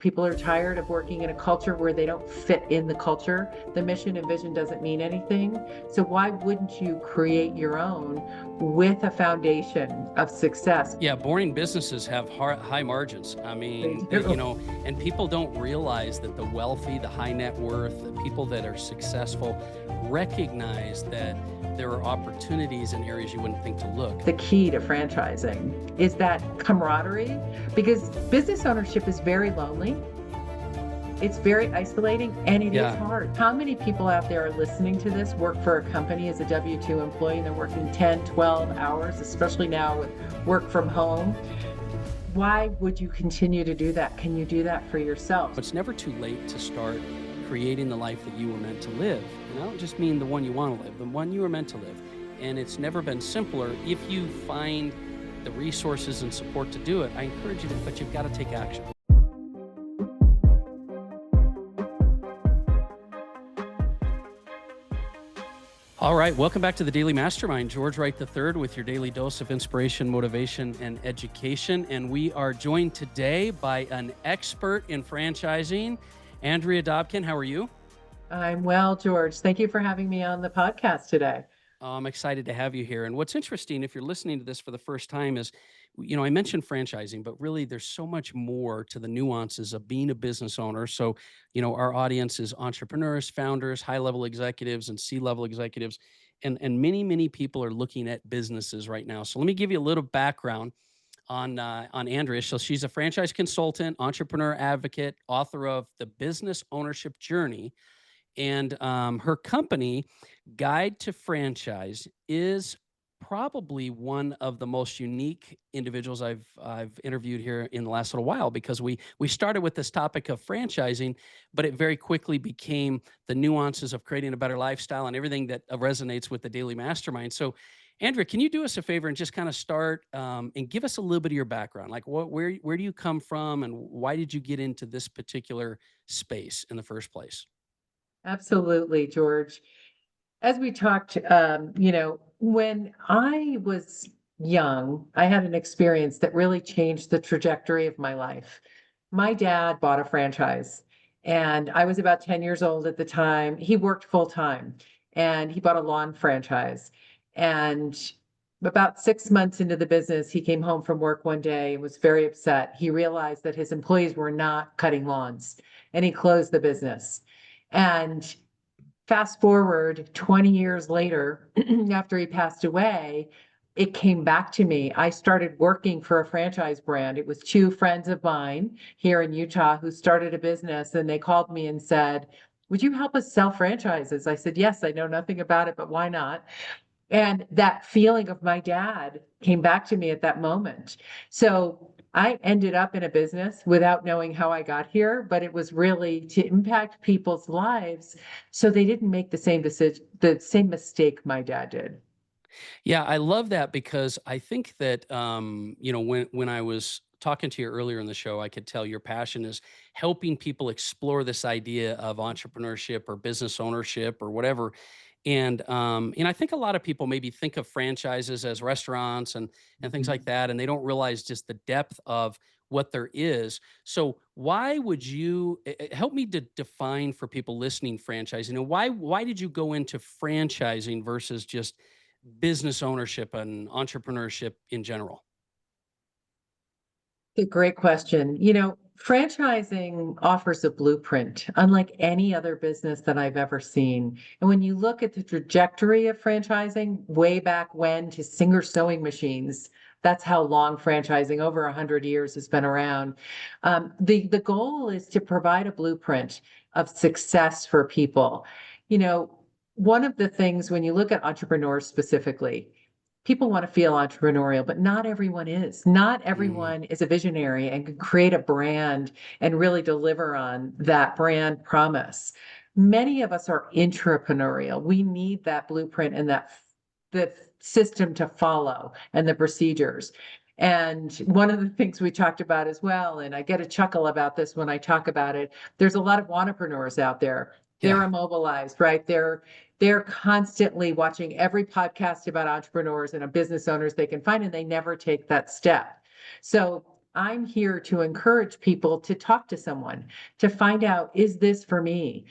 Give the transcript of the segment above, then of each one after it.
People are tired of working in a culture where they don't fit in the culture. The mission and vision doesn't mean anything. So why wouldn't you create your own with a foundation of success? Yeah, boring businesses have high margins. I mean, They do. and people don't realize that the wealthy, the high net worth, the people that are successful recognize that there are opportunities in areas you wouldn't think to look. The key to franchising is that camaraderie, because business ownership is very lonely. It's very isolating, and it is hard. How many people out there are listening to this work for a company as a W-2 employee and they're working 10, 12 hours, especially now with work from home? Why would you continue to do that? Can you do that for yourself? It's never too late to start creating the life that you were meant to live. And I don't just mean the one you want to live, the one you were meant to live. And it's never been simpler if you find the resources and support to do it. I encourage you to, but you've got to take action. All right, welcome back to the Daily Mastermind. George Wright III with your daily dose of inspiration, motivation, and education. And we are joined today by an expert in franchising, Andrea Dobkin. How are you? I'm well, George. Thank you for having me on the podcast today. I'm excited to have you here. And what's interesting, if you're listening to this for the first time, is, I mentioned franchising, but really there's so much more to the nuances of being a business owner. So, our audience is entrepreneurs, founders, high-level executives, and C-level executives. And many, many people are looking at businesses right now. So let me give you a little background on Andrea. So she's a franchise consultant, entrepreneur advocate, author of The Business Ownership Journey. And her company, Guide to Franchise, is probably one of the most unique individuals I've interviewed here in the last little while, because we started with this topic of franchising, but it very quickly became the nuances of creating a better lifestyle and everything that resonates with the Daily Mastermind. So, Andrea, can you do us a favor and just kind of start and give us a little bit of your background? Like, where do you come from, and why did you get into this particular space in the first place? Absolutely, George. As we talked, when I was young, I had an experience that really changed the trajectory of my life. My dad bought a franchise, and I was about 10 years old at the time. He worked full time, and he bought a lawn franchise. And about 6 months into the business, he came home from work one day and was very upset. He realized that his employees were not cutting lawns, and he closed the business. And fast forward 20 years later, after he passed away, it came back to me. I started working for a franchise brand. It was two friends of mine here in Utah who started a business, and they called me and said, "Would you help us sell franchises?" I said, "Yes, I know nothing about it, but why not?" And that feeling of my dad came back to me at that moment. So I ended up in a business without knowing how I got here, but it was really to impact people's lives so they didn't make the same decision, the same mistake my dad did. Yeah, I love that, because I think that when I was talking to you earlier in the show, I could tell your passion is helping people explore this idea of entrepreneurship or business ownership or whatever. And I think a lot of people maybe think of franchises as restaurants and things like that, and they don't realize just the depth of what there is. So why would you help me to define for people listening franchising, and why did you go into franchising versus just business ownership and entrepreneurship in general? A great question. Franchising offers a blueprint unlike any other business that I've ever seen. And when you look at the trajectory of franchising way back when to Singer sewing machines, that's how long franchising, over 100 years, has been around. The goal is to provide a blueprint of success for people. You know, one of the things when you look at entrepreneurs specifically, people want to feel entrepreneurial, but not everyone is. Not Mm. everyone is a visionary and can create a brand and really deliver on that brand promise. Many of us are intrapreneurial. We need that blueprint and the system to follow and the procedures. And one of the things we talked about as well, and I get a chuckle about this when I talk about it, there's a lot of entrepreneurs out there. They're Yeah. immobilized, right? They're constantly watching every podcast about entrepreneurs and business owners they can find, and they never take that step. So I'm here to encourage people to talk to someone, to find out, is this for me?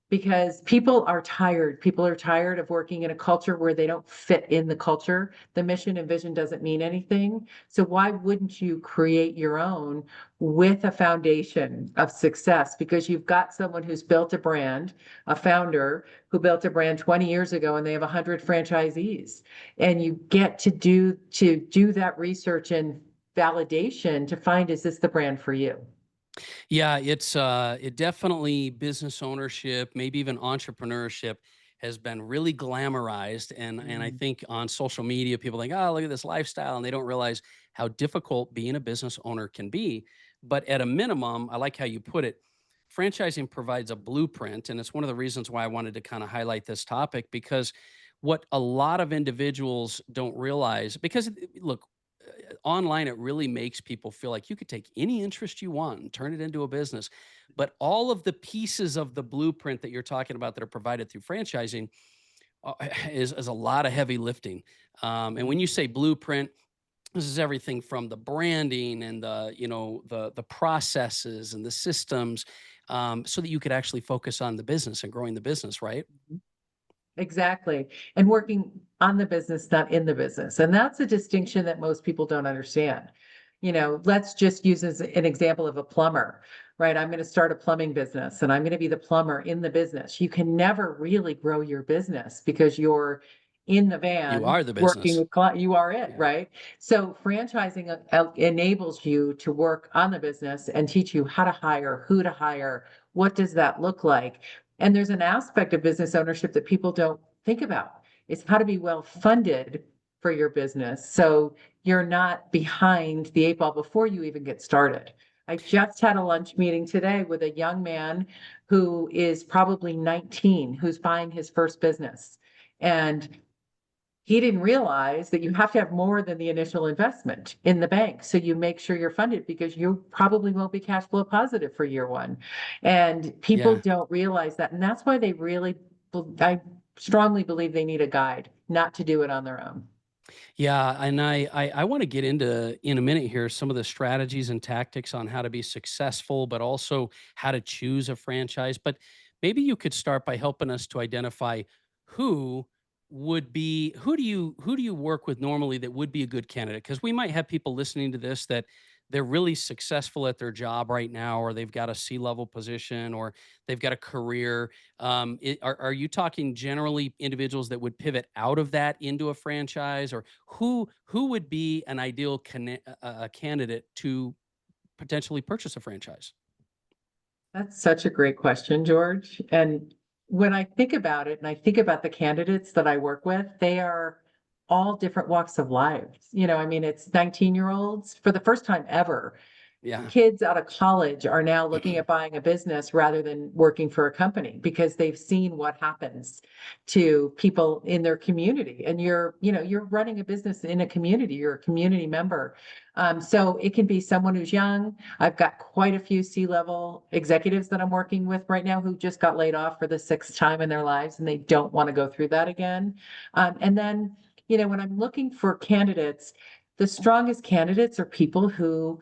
Because people are tired. People are tired of working in a culture where they don't fit in the culture. The mission and vision doesn't mean anything. So why wouldn't you create your own with a foundation of success? Because you've got someone who's built a brand, a founder who built a brand 20 years ago, and they have 100 franchisees. And you get to do that research and validation to find, is this the brand for you? Yeah, it definitely business ownership, maybe even entrepreneurship has been really glamorized. And I Mm. think on social media, people think, oh, look at this lifestyle, and they don't realize how difficult being a business owner can be. But at a minimum, I like how you put it. Franchising provides a blueprint. And it's one of the reasons why I wanted to kind of highlight this topic, because what a lot of individuals don't realize, because look, online, it really makes people feel like you could take any interest you want and turn it into a business. But all of the pieces of the blueprint that you're talking about that are provided through franchising is a lot of heavy lifting. And when you say blueprint, this is everything from the branding and the processes and the systems, so that you could actually focus on the business and growing the business, right? Exactly. And working on the business, not in the business. And that's a distinction that most people don't understand. Let's just use as an example of a plumber, right? I'm going to start a plumbing business and I'm going to be the plumber in the business. You can never really grow your business because you're in the You van are the working business. with client. You are it, Yeah. right? So franchising enables you to work on the business and teach you how to hire, who to hire, what does that look like? And there's an aspect of business ownership that people don't think about. It's how to be well funded for your business. So you're not behind the eight ball before you even get started. I just had a lunch meeting today with a young man who is probably 19, who's buying his first business. And he didn't realize that you have to have more than the initial investment in the bank. So you make sure you're funded because you probably won't be cash flow positive for year one. And people Yeah. don't realize that. And that's why I strongly believe they need a guide, not to do it on their own. Yeah, and I want to get into in a minute here some of the strategies and tactics on how to be successful, but also how to choose a franchise. But maybe you could start by helping us to identify who who do you work with normally that would be a good candidate? Because we might have people listening to this that they're really successful at their job right now, or they've got a C-level position, or they've got a career. Are you talking generally individuals that would pivot out of that into a franchise, or who would be an ideal candidate to potentially purchase a franchise? That's such a great question, George. And when I think about it and I think about the candidates that I work with, they are all different walks of lives. I mean, it's 19-year-olds for the first time ever. Yeah, Kids out of college are now looking at buying a business rather than working for a company because they've seen what happens to people in their community. And you're running a business in a community, you're a community member. So it can be someone who's young. I've got quite a few C-level executives that I'm working with right now who just got laid off for the sixth time in their lives and they don't want to go through that again. And then, when I'm looking for candidates, the strongest candidates are people who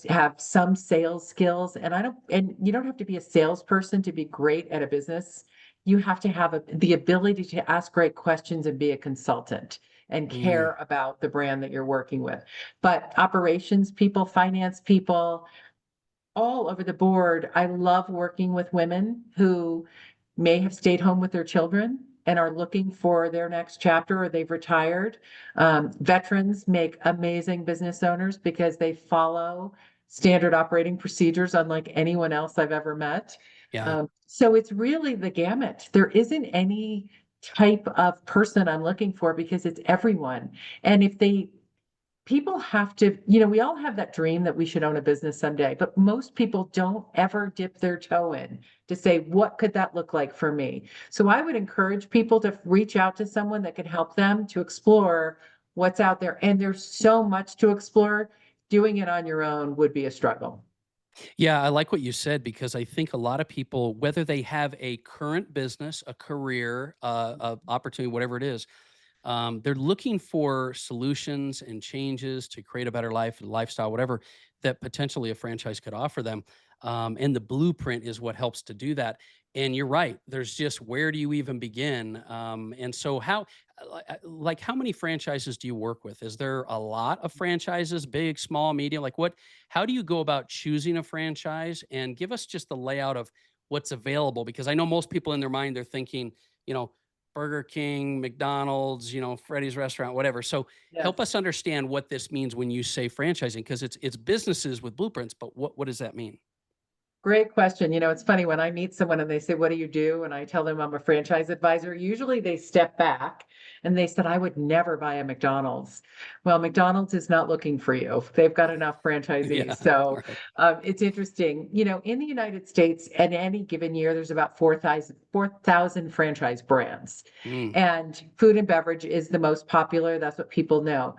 have some sales skills. And you don't have to be a salesperson to be great at a business. You have to have the ability to ask great questions and be a consultant and mm, care about the brand that you're working with. But operations people, finance people, all over the board. I love working with women who may have stayed home with their children and are looking for their next chapter or they've retired. Veterans make amazing business owners because they follow standard operating procedures unlike anyone else I've ever met. yeah. So it's really the gamut. There isn't any type of person I'm looking for because it's everyone. And if they people have to, we all have that dream that we should own a business someday, but most people don't ever dip their toe in to say, what could that look like for me? So I would encourage people to reach out to someone that can help them to explore what's out there. And there's so much to explore. Doing it on your own would be a struggle. Yeah, I like what you said, because I think a lot of people, whether they have a current business, a career, a opportunity, whatever it is, they're looking for solutions and changes to create a better life, lifestyle, whatever. that potentially a franchise could offer them. And the blueprint is what helps to do that. And you're right. There's just, where do you even begin? And so like how many franchises do you work with? Is there a lot of franchises, big, small, medium? Like how do you go about choosing a franchise? And give us just the layout of what's available, because I know most people in their mind, they're thinking, you know, Burger King, McDonald's, Freddy's restaurant, whatever. So help Yes. us understand what this means when you say franchising, because it's businesses with blueprints, but what does that mean? Great question. It's funny when I meet someone and they say, "What do you do?" And I tell them I'm a franchise advisor. Usually they step back and they said, "I would never buy a McDonald's." Well, McDonald's is not looking for you. They've got enough franchisees. Yeah, So right. it's interesting. In the United States, at any given year, there's about 4,000 franchise brands. Mm, And food and beverage is the most popular. That's what people know.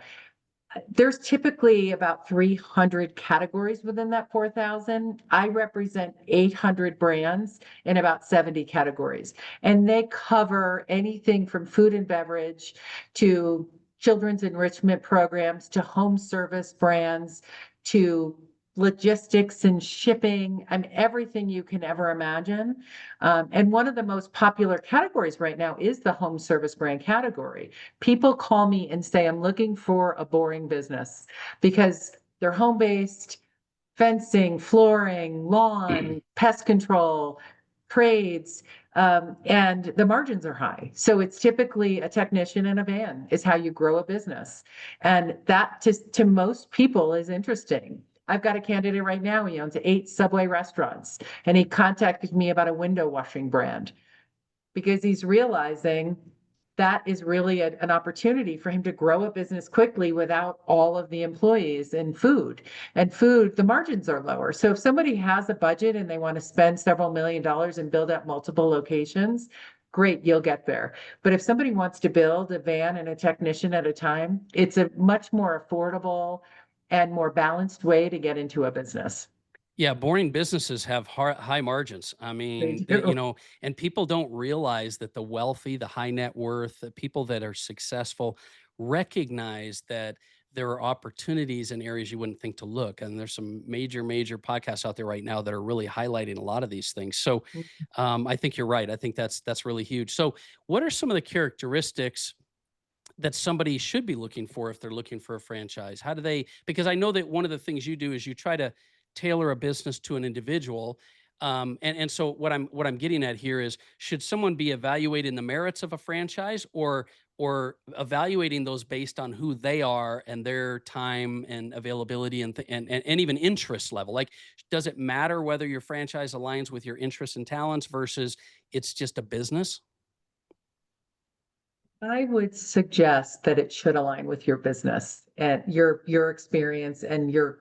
There's typically about 300 categories within that 4,000. I represent 800 brands in about 70 categories, and they cover anything from food and beverage to children's enrichment programs to home service brands to logistics and shipping and everything you can ever imagine. And one of the most popular categories right now is the home service brand category. People call me and say, "I'm looking for a boring business," because they're home based, fencing, flooring, lawn, pest control, trades, and the margins are high. So it's typically a technician in a van is how you grow a business. And that to most people is interesting. I've got a candidate right now. He owns 8 Subway restaurants, and he contacted me about a window washing brand because he's realizing that is really an opportunity for him to grow a business quickly without all of the employees in food. And food, the margins are lower. So if somebody has a budget and they want to spend several $1 million and build up multiple locations, great, you'll get there. But if somebody wants to build a van and a technician at a time, it's a much more affordable and more balanced way to get into a business. Yeah, boring businesses have high margins. I They mean, do. and people don't realize that the wealthy, the high net worth, the people that are successful recognize that there are opportunities in areas you wouldn't think to look. And there's some major podcasts out there right now that are really highlighting a lot of these things. So I think you're right. I think that's really huge. So what are some of the characteristics that somebody should be looking for if they're looking for a franchise? How do they, because I know that one of the things you do is you try to tailor a business to an individual. And so what I'm getting at here is, should someone be evaluating the merits of a franchise, or evaluating those based on who they are and their time and availability and even interest level? Like, does it matter whether your franchise aligns with your interests and talents versus it's just a business? I would suggest that it should align with your business and your experience and your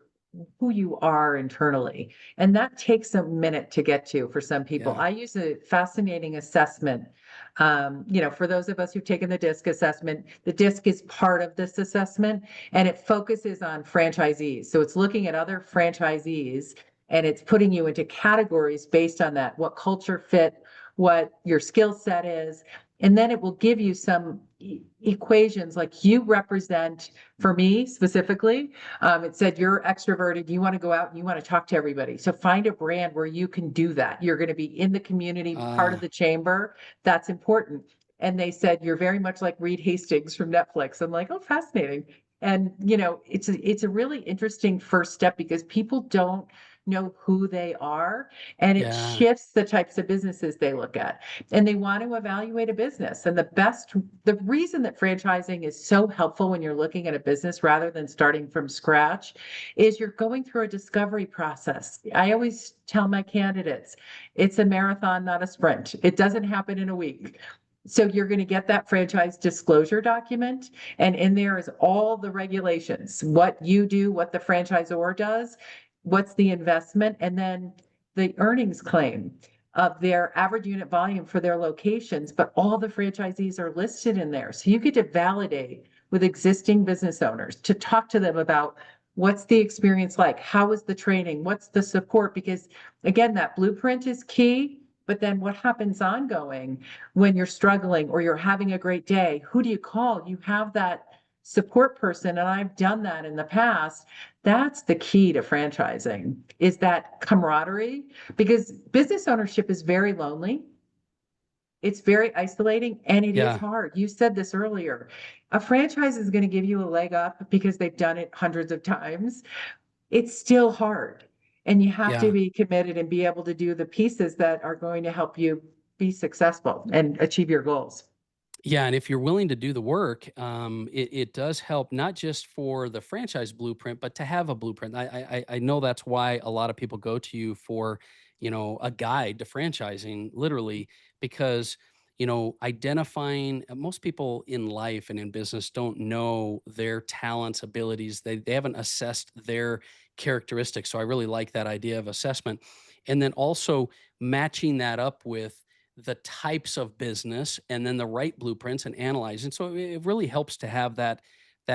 who you are internally. And that takes a minute to get to for some people. Yeah. I use a fascinating assessment. For those of us who've taken the DISC assessment, the DISC is part of this assessment and it focuses on franchisees. So it's looking at other franchisees and it's putting you into categories based on that, what culture fit, what your skill set is. And then it will give you some equations like you represent, for me specifically, it said you're extroverted, you want to go out and you want to talk to everybody. So find a brand where you can do that. You're going to be in the community, part of Ah, the chamber. That's important. And they said you're very much like Reed Hastings from Netflix. I'm like, oh, fascinating. And it's a really interesting first step because people don't know who they are, and it yeah. shifts the types of businesses they look at, and they want to evaluate a business. And the reason that franchising is so helpful when you're looking at a business rather than starting from scratch is you're going through a discovery process. I always tell my candidates, it's a marathon, not a sprint. It doesn't happen in a week. So you're going to get that franchise disclosure document, and in there is all the regulations, what you do, what the franchisor does, what's the investment, and then the earnings claim of their average unit volume for their locations, but all the franchisees are listed in there. So you get to validate with existing business owners to talk to them about what's the experience like, how is the training, what's the support, because again, that blueprint is key. But then what happens ongoing when you're struggling or you're having a great day? Who do you call? You have that support person, and I've done that in the past. That's the key to franchising, is that camaraderie, because business ownership is very lonely. It's very isolating and it is Yeah. hard. You said this earlier. A franchise is going to give you a leg up because they've done it hundreds of times. It's still hard. And you have to Yeah. be committed and be able to do the pieces that are going to help you be successful and achieve your goals. Yeah, and if you're willing to do the work, it does help not just for the franchise blueprint, but to have a blueprint. I know that's why a lot of people go to you for, a guide to franchising, literally, because identifying most people in life and in business don't know their talents, abilities. They haven't assessed their characteristics. So I really like that idea of assessment, and then also matching that up with the types of business and then the right blueprints and analyzing. So it really helps to have that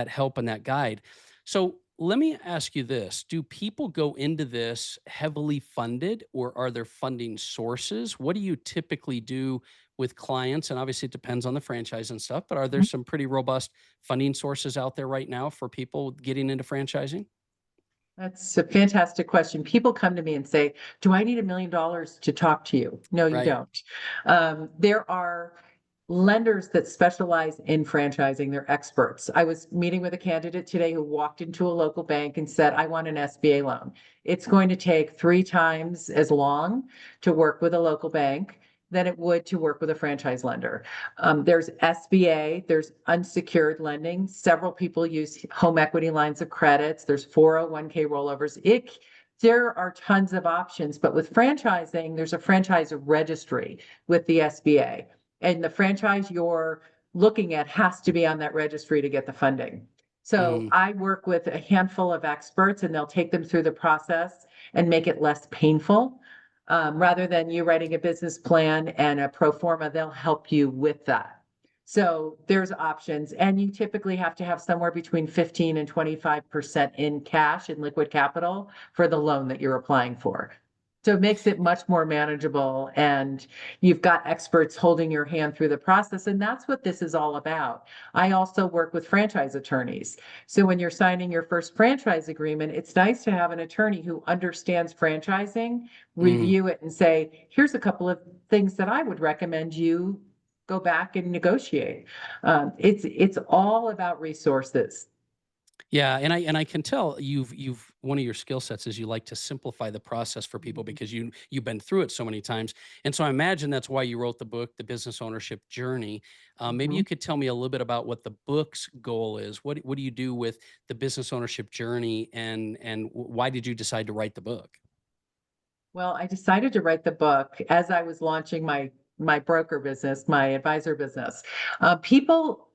help and that guide. So let me ask you this. Do people go into this heavily funded, or are there funding sources? What do you typically do with clients? And obviously it depends on the franchise and stuff, but are there some pretty robust funding sources out there right now for people getting into franchising? That's a fantastic question. People come to me and say, "Do I need $1 million to talk to you?" No, you Right. don't. There are lenders that specialize in franchising. They're experts. I was meeting with a candidate today who walked into a local bank and said, "I want an SBA loan." It's going to take 3 times as long to work with a local bank than it would to work with a franchise lender. There's SBA, there's unsecured lending. Several people use home equity lines of credits. There's 401k rollovers. There are tons of options, but with franchising, there's a franchise registry with the SBA. And the franchise you're looking at has to be on that registry to get the funding. So Mm, I work with a handful of experts and they'll take them through the process and make it less painful. Rather than you writing a business plan and a pro forma, they'll help you with that. So there's options, and you typically have to have somewhere between 15 and 25% in cash and liquid capital for the loan that you're applying for. So it makes it much more manageable, and you've got experts holding your hand through the process, and that's what this is all about. I also work with franchise attorneys. So when you're signing your first franchise agreement, it's nice to have an attorney who understands franchising, mm. review it and say, "Here's a couple of things that I would recommend you go back and negotiate." It's all about resources. Yeah, and I can tell you've one of your skill sets is you like to simplify the process for people Mhm. because you've been through it so many times, and so I imagine that's why you wrote the book, The Business Ownership Journey. Maybe you Mhm. could tell me a little bit about what the book's goal is. What do you do with the business ownership journey, and why did you decide to write the book? Well, I decided to write the book as I was launching my broker business, my advisor business. People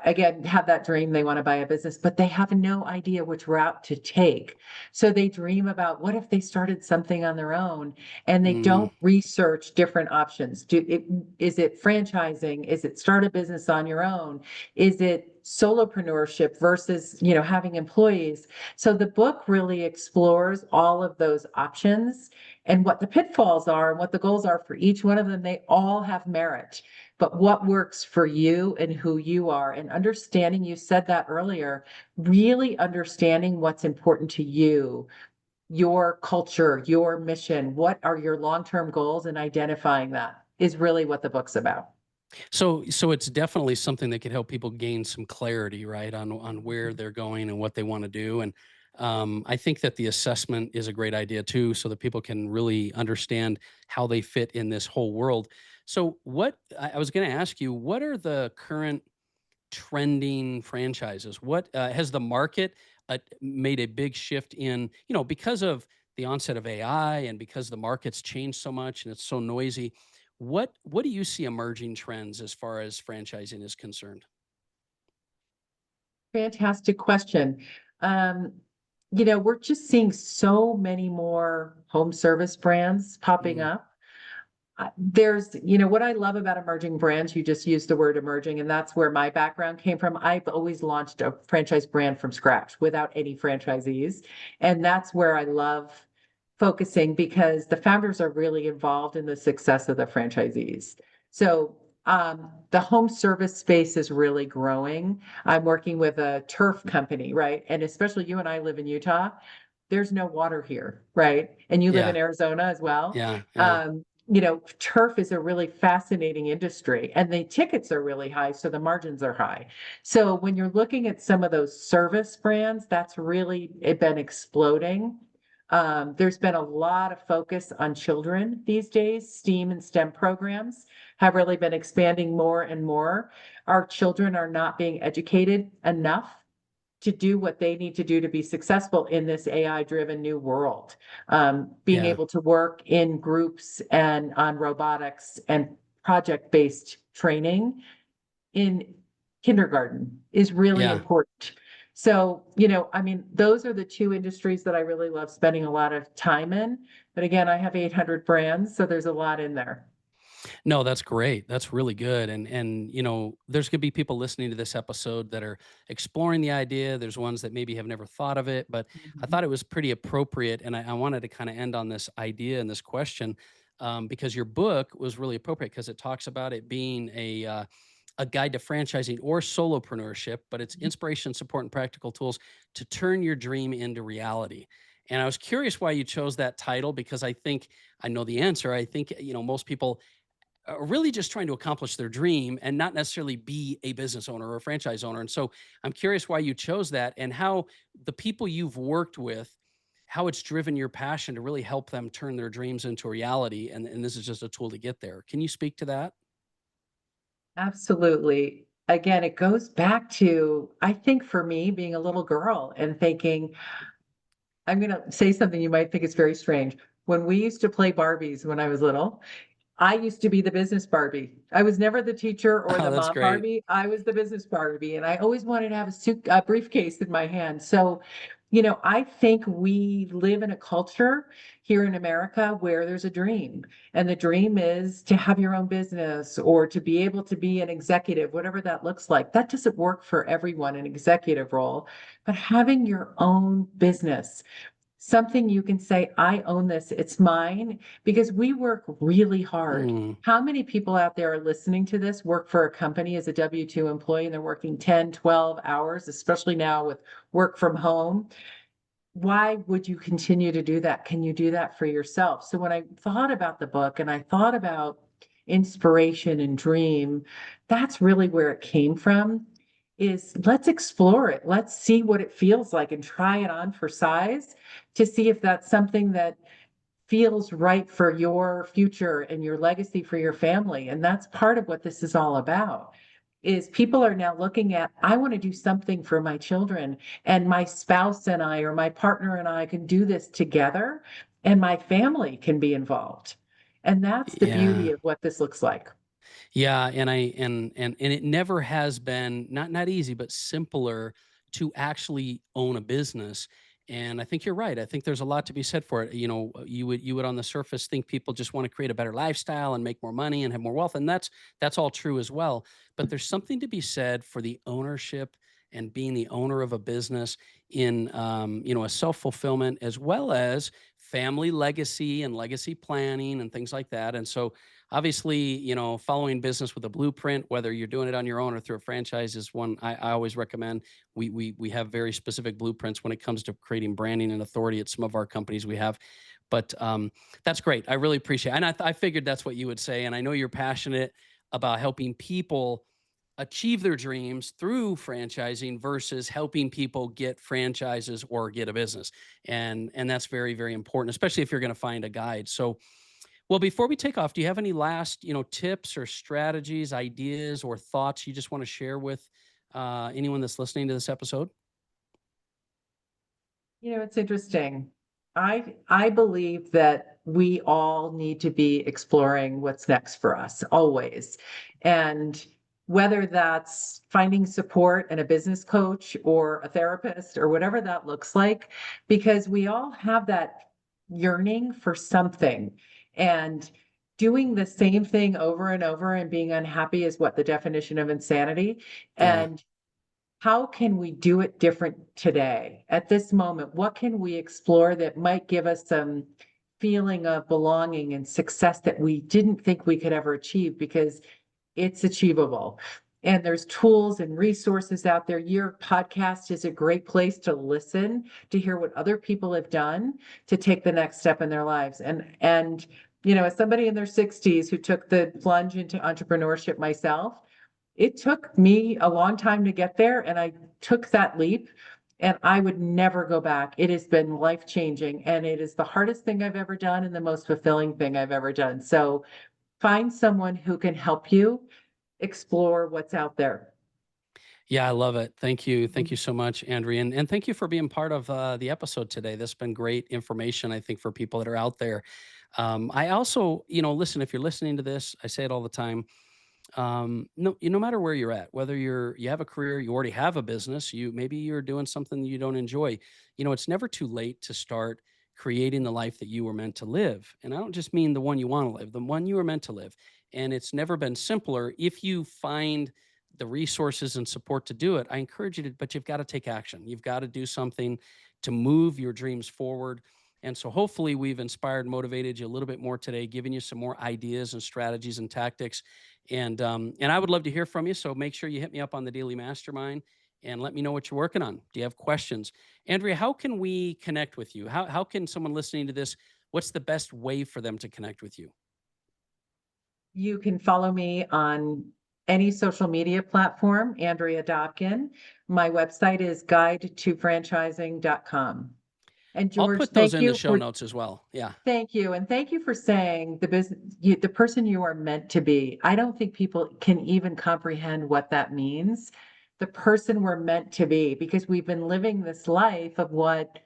again have that dream, they want to buy a business, but they have no idea which route to take. So they dream about, what if they started something on their own, and they Mm, don't research different options. Is it franchising? Is it start a business on your own? Is it solopreneurship versus, having employees? So the book really explores all of those options and what the pitfalls are and what the goals are for each one of them. They all have merit, but what works for you and who you are, and understanding, you said that earlier, really understanding what's important to you, your culture, your mission, what are your long-term goals, and identifying that is really what the book's about. so it's definitely something that could help people gain some clarity, right, on where they're going and what they want to do. And I think that the assessment is a great idea too, so that people can really understand how they fit in this whole world. So, what I was going to ask you, what are the current trending franchises? What has the market made a big shift in, because of the onset of AI and because the market's changed so much and it's so noisy? What do you see emerging trends as far as franchising is concerned? Fantastic question. Um, we're just seeing so many more home service brands popping Mm, up. There's, what I love about emerging brands, you just used the word emerging, and that's where my background came from. I've always launched a franchise brand from scratch without any franchisees. And that's where I love focusing, because the founders are really involved in the success of the franchisees. So The home service space is really growing. I'm working with a turf company, right? And especially you and I live in Utah. There's no water here, right? And you live in Yeah. Arizona as well. Yeah. Yeah. Turf is a really fascinating industry and the tickets are really high, so the margins are high. So when you're looking at some of those service brands, that's really been exploding. There's been a lot of focus on children these days. STEAM and STEM programs have really been expanding more and more. Our children are not being educated enough to do what they need to do to be successful in this AI-driven new world. Being Yeah. able to work in groups and on robotics and project-based training in kindergarten is really Yeah. important. So, I mean, those are the two industries that I really love spending a lot of time in. But again, I have 800 brands, so there's a lot in there. No, that's great. That's really good. And there's gonna be people listening to this episode that are exploring the idea. There's ones that maybe have never thought of it, but I Mhm. thought it was pretty appropriate. And I wanted to kind of end on this idea and this question because your book was really appropriate because it talks about it being a guide to franchising or solopreneurship, but it's inspiration, support, and practical tools to turn your dream into reality. And I was curious why you chose that title because I know the answer. I think most people are really just trying to accomplish their dream and not necessarily be a business owner or a franchise owner. And so I'm curious why you chose that and how the people you've worked with, how it's driven your passion to really help them turn their dreams into reality. And this is just a tool to get there. Can you speak to that? Absolutely. Again, it goes back to, I think for me, being a little girl and thinking, I'm going to say something you might think is very strange. When we used to play Barbies when I was little, I used to be the business Barbie. I was never the teacher or Oh, the that's mom great. Barbie. I was the business Barbie, and I always wanted to have a briefcase in my hand. So, I think we live in a culture here in America where there's a dream, and the dream is to have your own business or to be able to be an executive, whatever that looks like. That doesn't work for everyone, an executive role, but having your own business, something you can say, I own this, it's mine, because we work really hard. Mm, How many people out there are listening to this work for a company as a W-2 employee and they're working 10, 12 hours, especially now with work from home? Why would you continue to do that? Can you do that for yourself? So when I thought about the book and I thought about inspiration and dream, that's really where it came from. Is let's explore it. Let's see what it feels like and try it on for size to see if that's something that feels right for your future and your legacy for your family. And that's part of what this is all about. Is people are now looking at, I want to do something for my children, and my spouse and I, or my partner and I, can do this together, and my family can be involved. And that's the beauty yeah. of what this looks like. Yeah, and it never has been not easy, but simpler to actually own a business. And I think you're right. I think there's a lot to be said for it. You would on the surface think people just want to create a better lifestyle and make more money and have more wealth, and that's all true as well. But there's something to be said for the ownership and being the owner of a business in a self fulfillment as well as family legacy and legacy planning and things like that. And so obviously, following business with a blueprint, whether you're doing it on your own or through a franchise, is one I always recommend. We have very specific blueprints when it comes to creating branding and authority at some of our companies we have. But that's great. I really appreciate it. And I figured that's what you would say. And I know you're passionate about helping people achieve their dreams through franchising versus helping people get franchises or get a business. And that's very, very important, especially if you're going to find a guide. So well, before we take off, do you have any last, tips or strategies, ideas, or thoughts you just want to share with anyone that's listening to this episode? It's interesting. I believe that we all need to be exploring what's next for us always. And whether that's finding support and a business coach or a therapist or whatever that looks like, because we all have that yearning for something. And doing the same thing over and over and being unhappy is what the definition of insanity. Yeah, And how can we do it different today at this moment? What can we explore that might give us some feeling of belonging and success that we didn't think we could ever achieve? Because it's achievable. And there's tools and resources out there. Your podcast is a great place to listen, to hear what other people have done to take the next step in their lives. And as somebody in their 60s who took the plunge into entrepreneurship myself, it took me a long time to get there, and I took that leap, and I would never go back. It has been life-changing, and it is the hardest thing I've ever done and the most fulfilling thing I've ever done. So find someone who can help you explore what's out there. Yeah, I love it. Thank you. Thank you so much, Andrea. And thank you for being part of the episode today. This has been great information, I think, for people that are out there. I also, listen, if you're listening to this, I say it all the time. No matter where you're at, whether you have a career, you already have a business, maybe you're doing something you don't enjoy, it's never too late to start creating the life that you were meant to live. And I don't just mean the one you want to live, the one you were meant to live. And it's never been simpler if you find the resources and support to do it. I encourage you to, but you've got to take action. You've got to do something to move your dreams forward. And so hopefully we've inspired, motivated you a little bit more today, giving you some more ideas and strategies and tactics. And I would love to hear from you. So make sure you hit me up on the Daily Mastermind and let me know what you're working on. Do you have questions? Andrea, how can we connect with you? How can someone listening to this, what's the best way for them to connect with you? You can follow me on any social media platform, Andrea Dobkin. My website is guidetofranchising.com. And I'll George, put those thank in the you show for notes as well. Yeah. Thank you. And thank you for saying the person you are meant to be. I don't think people can even comprehend what that means. The person we're meant to be, because we've been living this life of what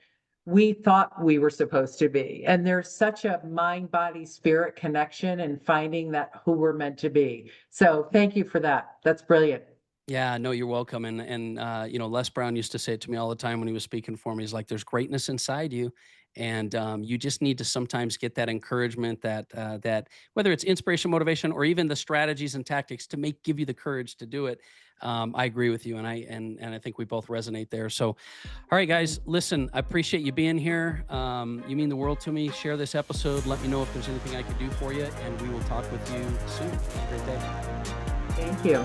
we thought we were supposed to be. And there's such a mind, body, spirit connection and finding that who we're meant to be. So thank you for that. That's brilliant. Yeah, no, you're welcome. And Les Brown used to say it to me all the time when he was speaking for me. He's like, "There's greatness inside you, and you just need to sometimes get that encouragement, that whether it's inspiration, motivation, or even the strategies and tactics to give you the courage to do it." I agree with you, and I think we both resonate there. So, all right, guys, listen, I appreciate you being here. You mean the world to me. Share this episode. Let me know if there's anything I could do for you, and we will talk with you soon. Have a great day. Thank you.